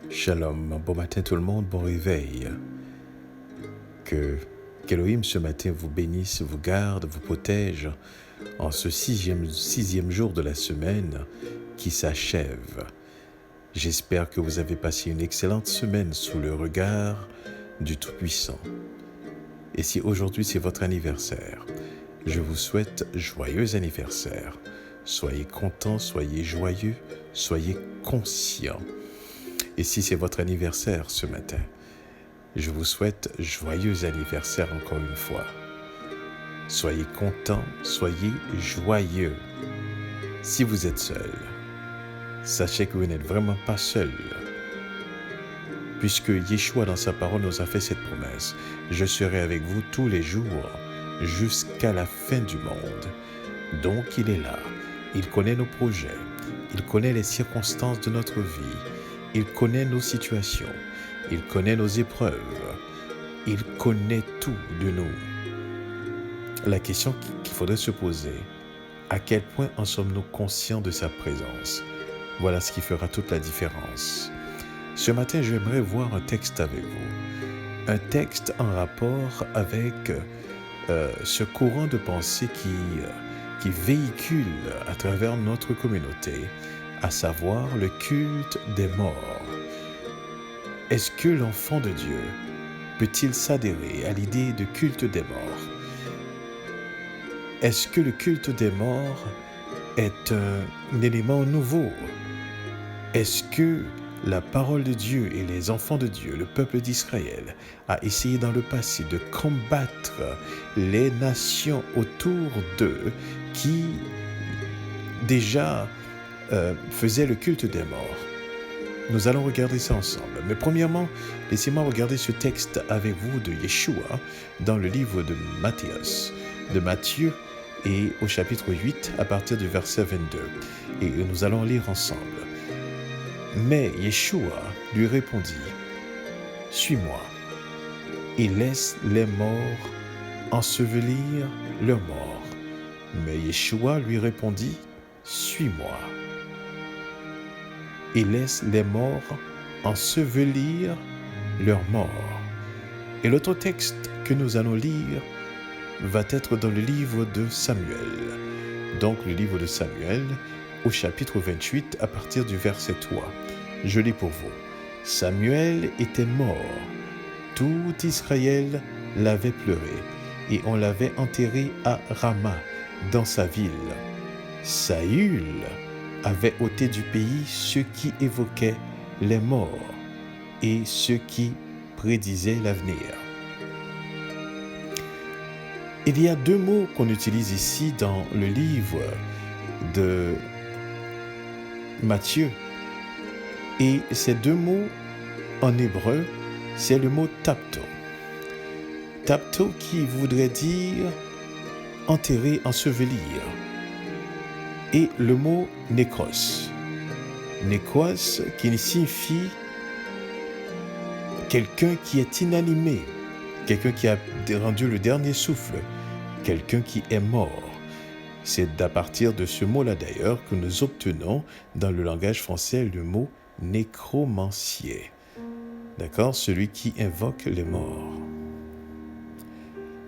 Shalom, bon matin tout le monde, bon réveil. Qu'Elohim ce matin vous bénisse, vous garde, vous protège en ce sixième jour de la semaine qui s'achève. J'espère que vous avez passé une excellente semaine sous le regard du Tout-Puissant. Et si aujourd'hui c'est votre anniversaire, je vous souhaite joyeux anniversaire. Soyez contents, soyez joyeux, soyez conscients. Et si c'est votre anniversaire ce matin, je vous souhaite joyeux anniversaire encore une fois. Soyez contents, soyez joyeux. Si vous êtes seul, sachez que vous n'êtes vraiment pas seul. Puisque Yeshua dans sa parole nous a fait cette promesse. Je serai avec vous tous les jours jusqu'à la fin du monde. Donc il est là. Il connaît nos projets. Il connaît les circonstances de notre vie. Il connaît nos situations. Il connaît nos épreuves. Il connaît tout de nous. La question qu'il faudrait se poser, à quel point en sommes-nous conscients de sa présence? Voilà ce qui fera toute la différence. Ce matin, j'aimerais voir un texte avec vous. Un texte en rapport avec ce courant de pensée qui véhicule à travers notre communauté, à savoir le culte des morts. Est-ce que l'enfant de Dieu peut-il s'adhérer à l'idée de culte des morts? Est-ce que le culte des morts est un élément nouveau? Est-ce que la parole de Dieu et les enfants de Dieu, le peuple d'Israël, a essayé dans le passé de combattre les nations autour d'eux qui déjà faisaient le culte des morts? Nous allons regarder ça ensemble. Mais premièrement, laissez-moi regarder ce texte avec vous de Yeshua dans le livre de Matthieu et au chapitre 8 à partir du verset 22. Et nous allons lire ensemble. Mais Yeshua lui répondit, « Suis-moi et laisse les morts ensevelir leurs morts. » Mais Yeshua lui répondit, « Suis-moi et laisse les morts ensevelir leurs morts. » Et l'autre texte que nous allons lire va être dans le livre de Samuel. Donc le livre de Samuel au chapitre 28 à partir du verset 3. Je lis pour vous. Samuel était mort. Tout Israël l'avait pleuré et on l'avait enterré à Rama, dans sa ville. Saül avait ôté du pays ceux qui évoquaient les morts et ceux qui prédisaient l'avenir. Il y a deux mots qu'on utilise ici dans le livre de Matthieu. Et ces deux mots en hébreu, c'est le mot tapto. Tapto qui voudrait dire enterrer, ensevelir. Et le mot nékros. Nékros qui signifie quelqu'un qui est inanimé, quelqu'un qui a rendu le dernier souffle, quelqu'un qui est mort. C'est à partir de ce mot-là d'ailleurs que nous obtenons dans le langage français le mot nécromancier. D'accord? Celui qui invoque les morts.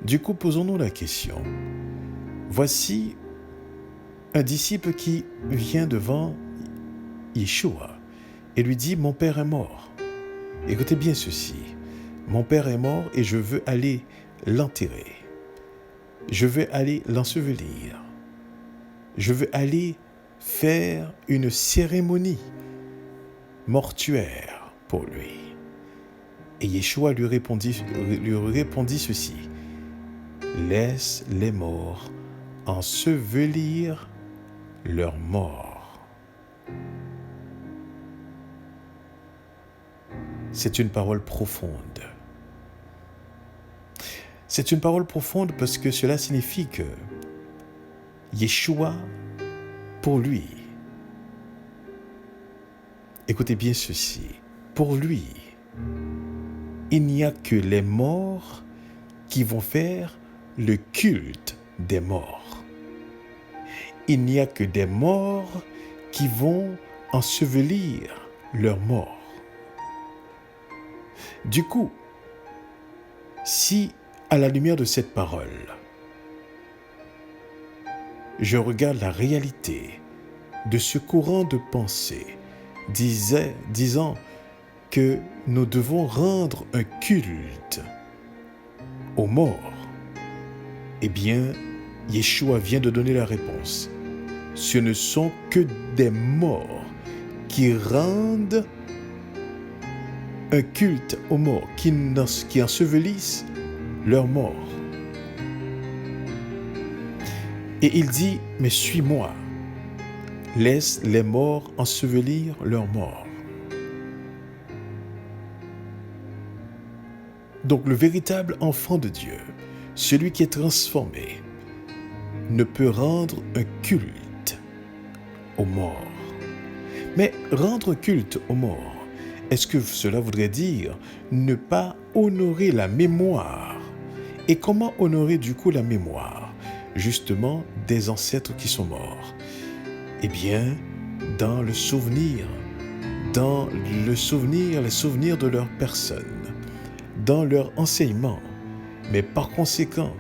Du coup, posons-nous la question. Voici un disciple qui vient devant Yeshua et lui dit « Mon père est mort. » Écoutez bien ceci. « Mon père est mort et je veux aller l'enterrer. Je veux aller l'ensevelir. Je veux aller faire une cérémonie mortuaire pour lui. » Et Yeshua lui répondit ceci. « Laisse les morts ensevelir leurs morts. » C'est une parole profonde. C'est une parole profonde parce que cela signifie que Yeshua, pour lui, écoutez bien ceci, pour lui, il n'y a que les morts qui vont faire le culte des morts. Il n'y a que des morts qui vont ensevelir leurs morts. Du coup, si à la lumière de cette parole, je regarde la réalité de ce courant de pensée disant que nous devons rendre un culte aux morts, eh bien, Yeshua vient de donner la réponse. Ce ne sont que des morts qui rendent un culte aux morts, qui ensevelissent leurs morts. Et il dit, mais suis-moi, laisse les morts ensevelir leurs morts. Donc le véritable enfant de Dieu, celui qui est transformé, ne peut rendre un culte aux morts. Mais rendre culte aux morts, est-ce que cela voudrait dire ne pas honorer la mémoire? Et comment honorer du coup la mémoire, justement, des ancêtres qui sont morts? Eh bien, dans le souvenir, les souvenirs de leur personne, dans leur enseignement. Mais par conséquent,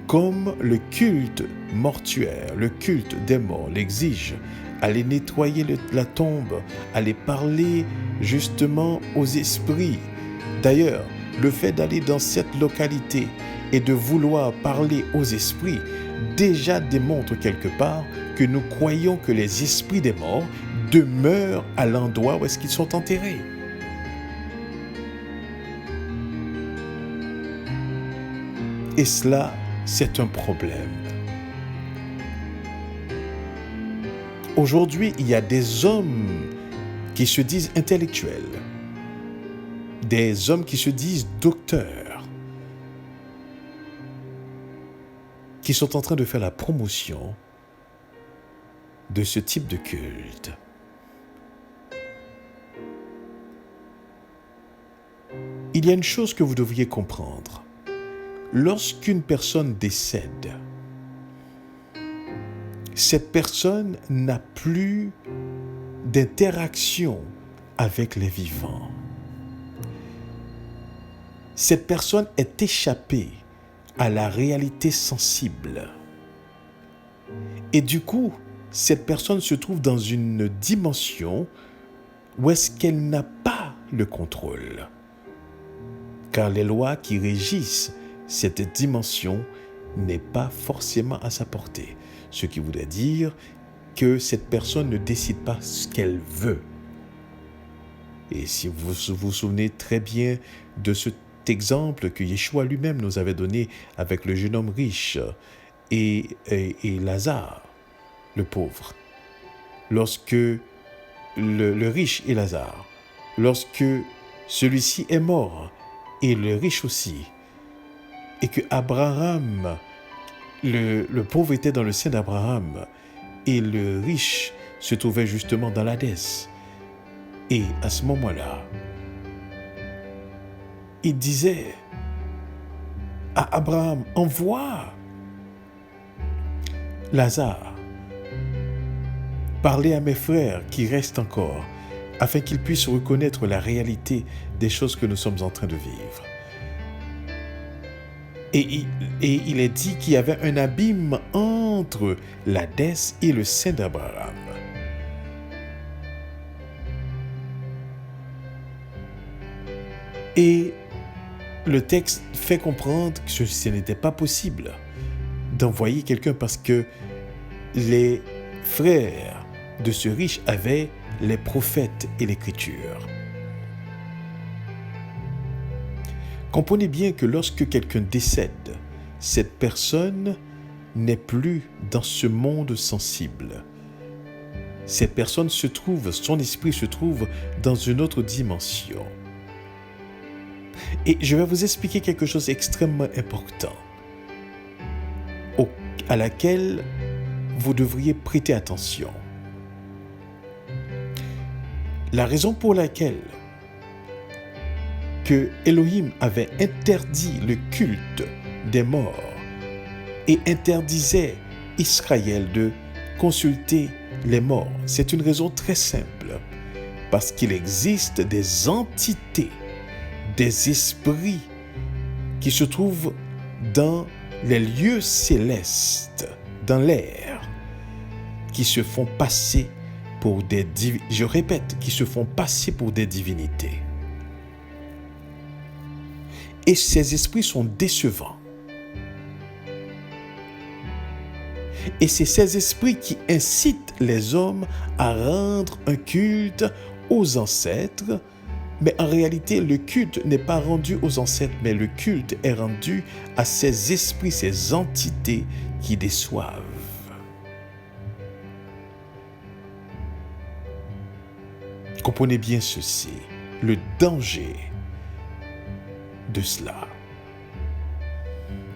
comme le culte mortuaire, le culte des morts l'exige, aller nettoyer la tombe, aller parler justement aux esprits. D'ailleurs, le fait d'aller dans cette localité et de vouloir parler aux esprits déjà démontre quelque part que nous croyons que les esprits des morts demeurent à l'endroit où est-ce qu'ils sont enterrés. Et cela, c'est un problème. Aujourd'hui, il y a des hommes qui se disent intellectuels, des hommes qui se disent docteurs, qui sont en train de faire la promotion de ce type de culte. Il y a une chose que vous devriez comprendre. Lorsqu'une personne décède, cette personne n'a plus d'interaction avec les vivants. Cette personne est échappée à la réalité sensible. Et du coup, cette personne se trouve dans une dimension où est-ce qu'elle n'a pas le contrôle. Car les lois qui régissent cette dimension n'est pas forcément à sa portée. Ce qui voudrait dire que cette personne ne décide pas ce qu'elle veut. Et si vous vous souvenez très bien de cet exemple que Yeshua lui-même nous avait donné avec le jeune homme riche et Lazare, le pauvre. Lorsque le riche et Lazare, lorsque celui-ci est mort et le riche aussi, et que Abraham, le pauvre était dans le sein d'Abraham et le riche se trouvait justement dans l'Hadès. Et à ce moment-là, il disait à Abraham, envoie Lazare, parler à mes frères qui restent encore, afin qu'ils puissent reconnaître la réalité des choses que nous sommes en train de vivre. Et il est dit qu'il y avait un abîme entre l'Hadès et le sein d'Abraham. Et le texte fait comprendre que ce n'était pas possible d'envoyer quelqu'un parce que les frères de ce riche avaient les prophètes et l'écriture. Comprenez bien que lorsque quelqu'un décède, cette personne n'est plus dans ce monde sensible. Cette personne son esprit se trouve dans une autre dimension. Et je vais vous expliquer quelque chose d'extrêmement important, à laquelle vous devriez prêter attention. La raison pour laquelle que Elohim avait interdit le culte des morts et interdisait Israël de consulter les morts, c'est une raison très simple. Parce qu'il existe des entités des esprits qui se trouvent dans les lieux célestes, dans l'air, qui se font passer pour qui se font passer pour des divinités. Et ces esprits sont décevants. Et c'est ces esprits qui incitent les hommes à rendre un culte aux ancêtres. Mais en réalité, le culte n'est pas rendu aux ancêtres, mais le culte est rendu à ces esprits, ces entités qui déçoivent. Comprenez bien ceci, le danger de cela.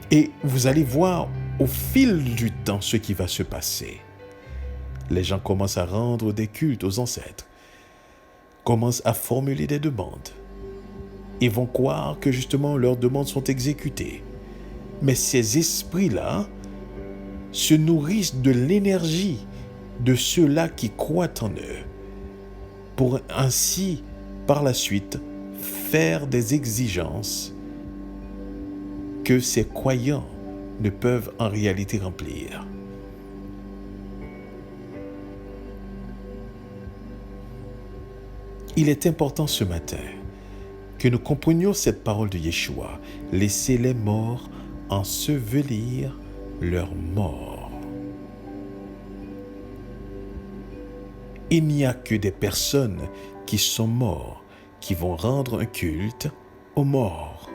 Et vous allez voir au fil du temps ce qui va se passer. Les gens commencent à rendre des cultes aux ancêtres, commencent à formuler des demandes et vont croire que justement leurs demandes sont exécutées. Mais ces esprits-là se nourrissent de l'énergie de ceux-là qui croient en eux pour ainsi, par la suite, faire des exigences que ces croyants ne peuvent en réalité remplir. Il est important ce matin que nous comprenions cette parole de Yeshua. Laissez les morts ensevelir leurs morts. Il n'y a que des personnes qui sont mortes qui vont rendre un culte aux morts.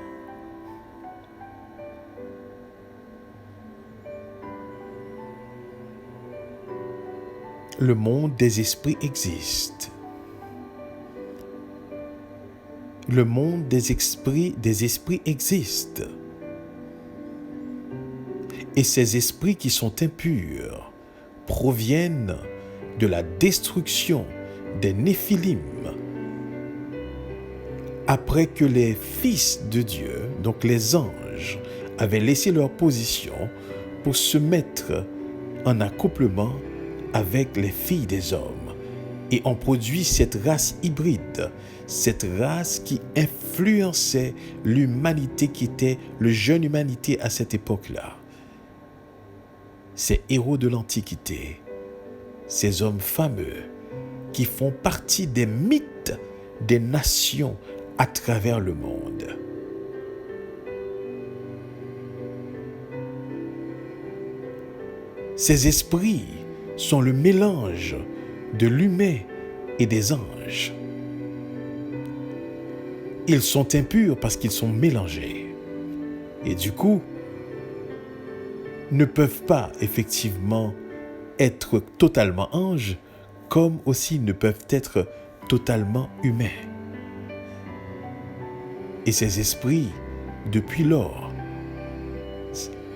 Le monde des esprits existe. Le monde des esprits existe. Et ces esprits qui sont impurs proviennent de la destruction des Néphilim. Après que les fils de Dieu, donc les anges, avaient laissé leur position pour se mettre en accouplement avec les filles des hommes et ont produit cette race hybride, cette race qui influençait l'humanité qui était le jeune humanité à cette époque-là. Ces héros de l'Antiquité, ces hommes fameux qui font partie des mythes des nations à travers le monde. Ces esprits sont le mélange de l'humain et des anges. Ils sont impurs parce qu'ils sont mélangés. Et du coup, ne peuvent pas effectivement être totalement anges, comme aussi ne peuvent être totalement humains. Et ces esprits, depuis lors,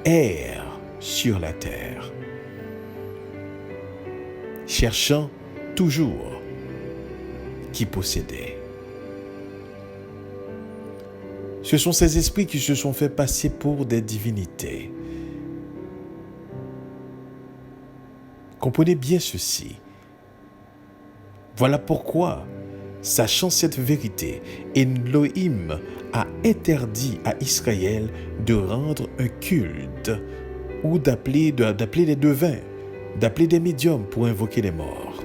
errent sur la terre, cherchant toujours qui possédait. Ce sont ces esprits qui se sont fait passer pour des divinités. Comprenez bien ceci. Voilà pourquoi, sachant cette vérité, Elohim a interdit à Israël de rendre un culte ou d'appeler des devins, d'appeler des médiums pour invoquer les morts.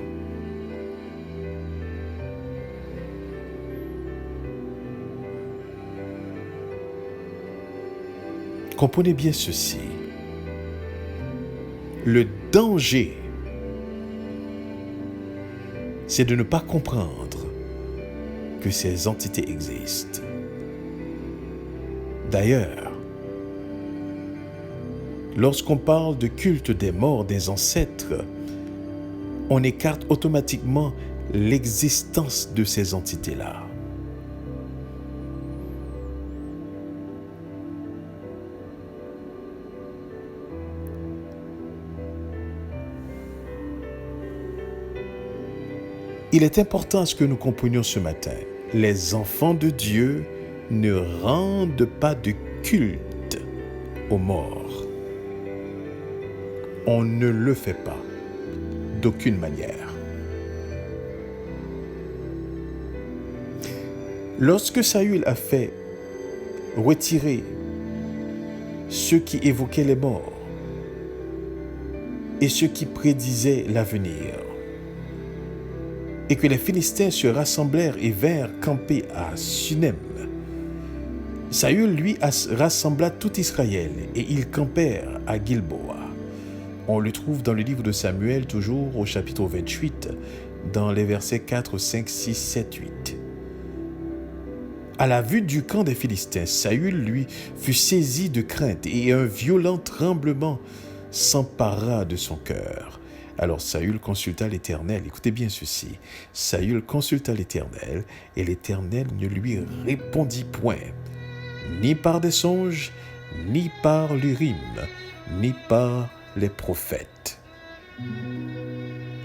Comprenez bien ceci. Le danger, c'est de ne pas comprendre que ces entités existent. D'ailleurs, lorsqu'on parle de culte des morts des ancêtres, on écarte automatiquement l'existence de ces entités-là. Il est important à ce que nous comprenions ce matin. Les enfants de Dieu ne rendent pas de culte aux morts. On ne le fait pas d'aucune manière. Lorsque Saül a fait retirer ceux qui évoquaient les morts et ceux qui prédisaient l'avenir, et que les Philistins se rassemblèrent et vinrent camper à Sunem, Saül, lui, rassembla tout Israël et ils campèrent à Gilboa. On le trouve dans le livre de Samuel, toujours au chapitre 28, dans les versets 4, 5, 6, 7, 8. À la vue du camp des Philistins, Saül, lui, fut saisi de crainte et un violent tremblement s'empara de son cœur. Alors Saül consulta l'Éternel. Écoutez bien ceci. Saül consulta l'Éternel et l'Éternel ne lui répondit point, ni par des songes, ni par l'Urim, ni par les prophètes.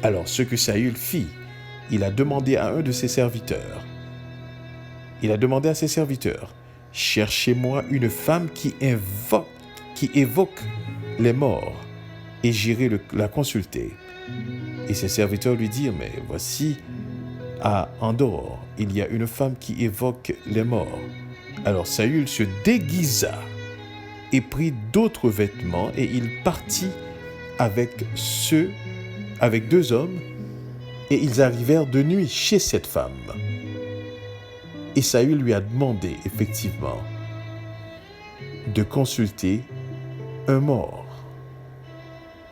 Alors ce que Saül fit, il a demandé à un de ses serviteurs. Il a demandé à ses serviteurs, cherchez-moi une femme qui évoque les morts, et j'irai la consulter. Et ses serviteurs lui dirent, mais voici, à Endor, il y a une femme qui évoque les morts. Alors Saül se déguisa et prit d'autres vêtements, et il partit avec 2 hommes, et ils arrivèrent de nuit chez cette femme. Et Saül lui a demandé effectivement de consulter un mort.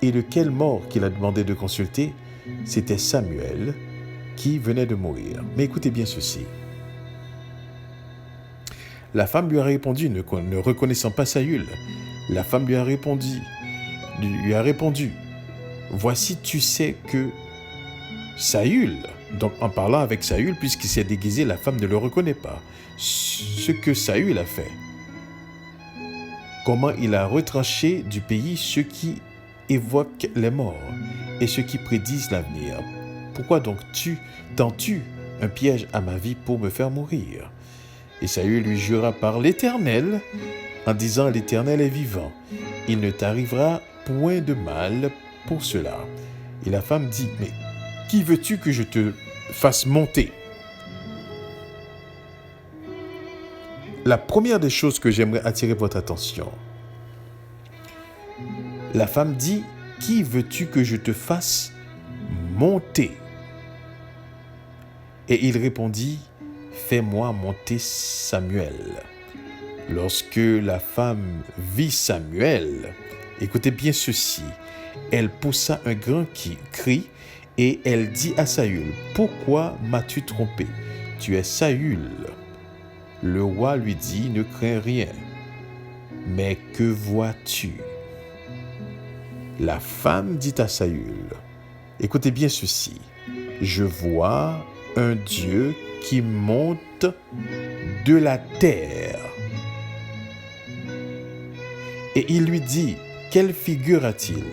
Et lequel mort qu'il a demandé de consulter? C'était Samuel qui venait de mourir. Mais écoutez bien ceci. La femme lui a répondu, ne reconnaissant pas Saül. La femme lui a répondu, voici tu sais que Saül, donc en parlant avec Saül, puisqu'il s'est déguisé, la femme ne le reconnaît pas. Ce que Saül a fait, comment il a retranché du pays ceux qui évoquent les morts et ceux qui prédisent l'avenir. Pourquoi donc tends-tu un piège à ma vie pour me faire mourir? Et Saül lui jura par l'Éternel, en disant, l'Éternel est vivant, il ne t'arrivera point de mal pour cela. Et la femme dit, mais qui veux-tu que je te fasse monter? La première des choses que j'aimerais attirer votre attention, la femme dit, qui veux-tu que je te fasse monter? Et il répondit, fais-moi monter Samuel. Lorsque la femme vit Samuel, écoutez bien ceci, elle poussa un grand cri et elle dit à Saül, pourquoi m'as-tu trompé? Tu es Saül. Le roi lui dit, ne crains rien. Mais que vois-tu? La femme dit à Saül, écoutez bien ceci, je vois un Dieu qui monte de la terre. Et il lui dit, quelle figure a-t-il?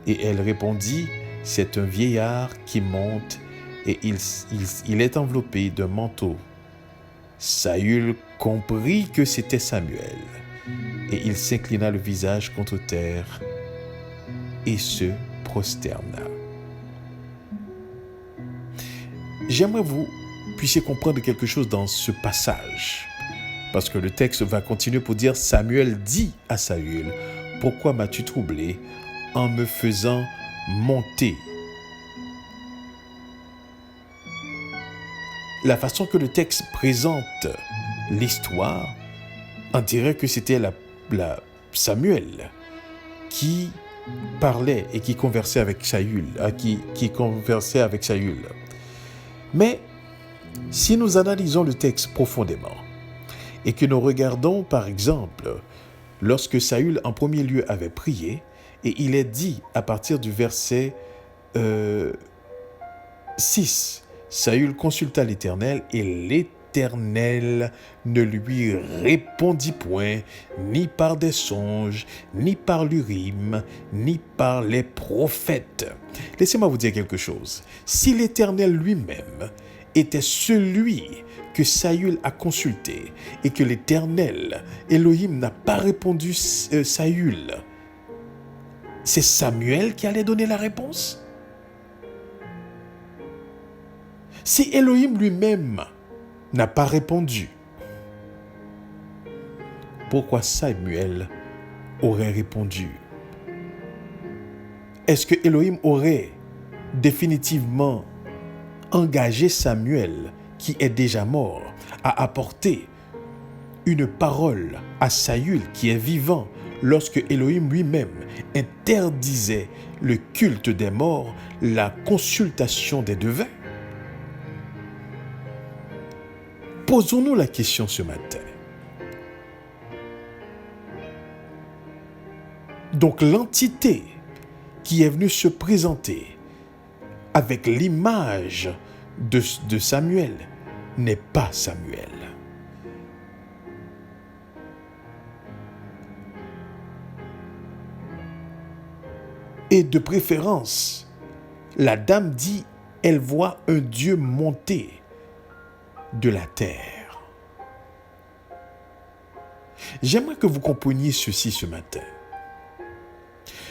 Et elle répondit, c'est un vieillard qui monte et il est enveloppé d'un manteau. Saül comprit que c'était Samuel et il s'inclina le visage contre terre et se prosterna. J'aimerais que vous puissiez comprendre quelque chose dans ce passage, parce que le texte va continuer pour dire, Samuel dit à Saül, pourquoi m'as-tu troublé en me faisant monter? La façon que le texte présente l'histoire, on dirait que c'était Samuel qui parlait et qui conversait avec Saül, qui conversait avec Saül. Mais si nous analysons le texte profondément et que nous regardons par exemple lorsque Saül en premier lieu avait prié, et il est dit à partir du verset 6, Saül consulta l'Éternel et l'Éternel ne lui répondit point, ni par des songes, ni par l'Urim, ni par les prophètes. Laissez-moi vous dire quelque chose. Si l'Éternel lui-même était celui que Saül a consulté et que l'Éternel, Elohim, n'a pas répondu Saül, c'est Samuel qui allait donner la réponse? Si Elohim lui-même n'a pas répondu, pourquoi Samuel aurait répondu? Est-ce que Elohim aurait définitivement engagé Samuel, qui est déjà mort, à apporter une parole à Saül qui est vivant lorsque Elohim lui-même interdisait le culte des morts, la consultation des devins? Posons-nous la question ce matin. Donc l'entité qui est venue se présenter avec l'image de Samuel n'est pas Samuel. Et de préférence, la dame dit, elle voit un Dieu monter de la terre. J'aimerais que vous compreniez ceci ce matin.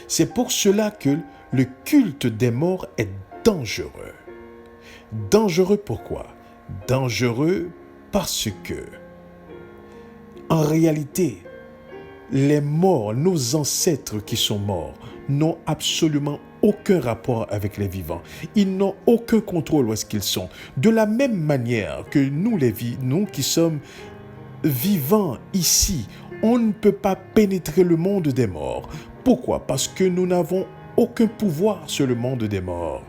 C'est pour cela que le culte des morts est dangereux. Dangereux pourquoi? Dangereux parce que, en réalité, les morts, nos ancêtres qui sont morts, n'ont absolument aucun rapport avec les vivants. Ils n'ont aucun contrôle où est-ce qu'ils sont. De la même manière que nous qui sommes vivants ici, on ne peut pas pénétrer le monde des morts. Pourquoi? Parce que nous n'avons aucun pouvoir sur le monde des morts.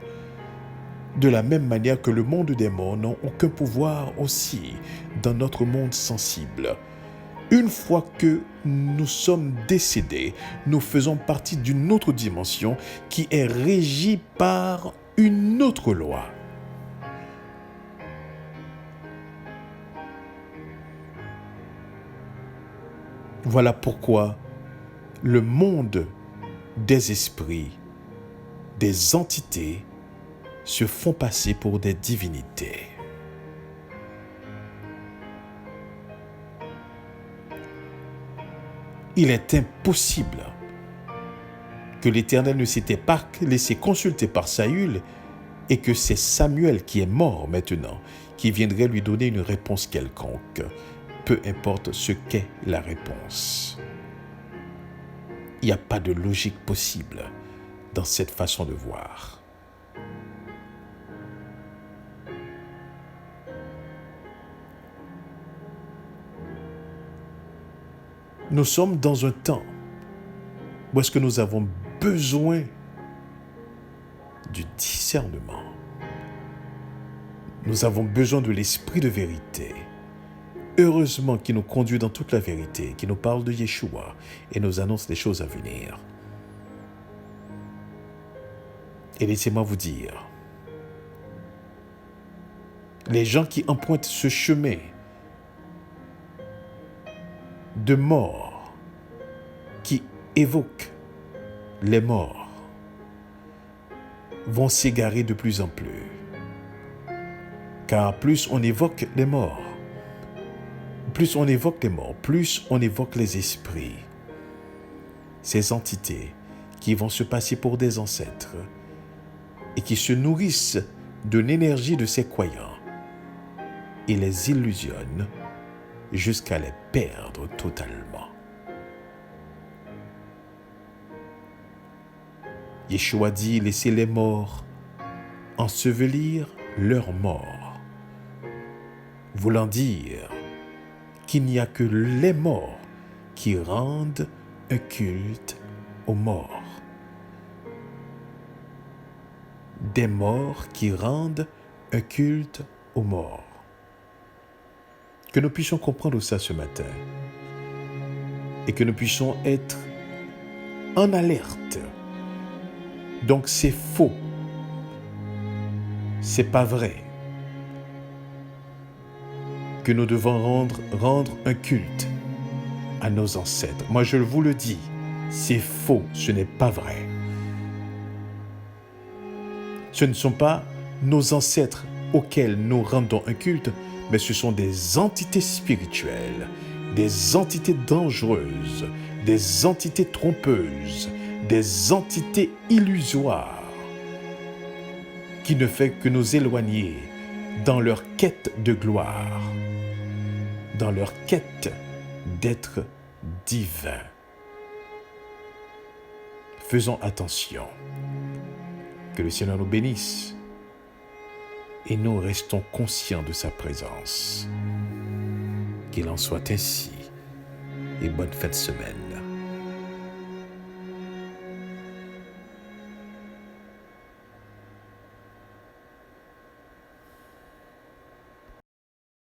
De la même manière que le monde des morts n'a aucun pouvoir aussi dans notre monde sensible. Une fois que nous sommes décédés, nous faisons partie d'une autre dimension qui est régie par une autre loi. Voilà pourquoi le monde des esprits, des entités, se font passer pour des divinités. Il est impossible que l'Éternel ne s'était pas laissé consulter par Saül et que c'est Samuel qui est mort maintenant qui viendrait lui donner une réponse quelconque, peu importe ce qu'est la réponse. Il n'y a pas de logique possible dans cette façon de voir. Nous sommes dans un temps où est-ce que nous avons besoin du discernement. Nous avons besoin de l'esprit de vérité. Heureusement qui nous conduit dans toute la vérité, qui nous parle de Yeshua et nous annonce les choses à venir. Et laissez-moi vous dire, les gens qui empruntent ce chemin de mort, qui évoquent les morts, vont s'égarer de plus en plus. Car plus on évoque les morts, plus on évoque les esprits, ces entités qui vont se passer pour des ancêtres et qui se nourrissent de l'énergie de ces croyants et les illusionnent jusqu'à les perdre totalement. Yeshua dit, laissez les morts ensevelir leurs morts, voulant dire qu'il n'y a que les morts qui rendent un culte aux morts. Des morts qui rendent un culte aux morts. Que nous puissions comprendre ça ce matin et que nous puissions être en alerte. Donc c'est faux, c'est pas vrai que nous devons rendre un culte à nos ancêtres. Moi je vous le dis, c'est faux, ce n'est pas vrai. Ce ne sont pas nos ancêtres auxquels nous rendons un culte, mais ce sont des entités spirituelles, des entités dangereuses, des entités trompeuses, des entités illusoires qui ne fait que nous éloigner dans leur quête de gloire. dans leur quête d'être divin. Faisons attention. Que le Seigneur nous bénisse et nous restons conscients de sa présence. Qu'il en soit ainsi et bonne fin de semaine.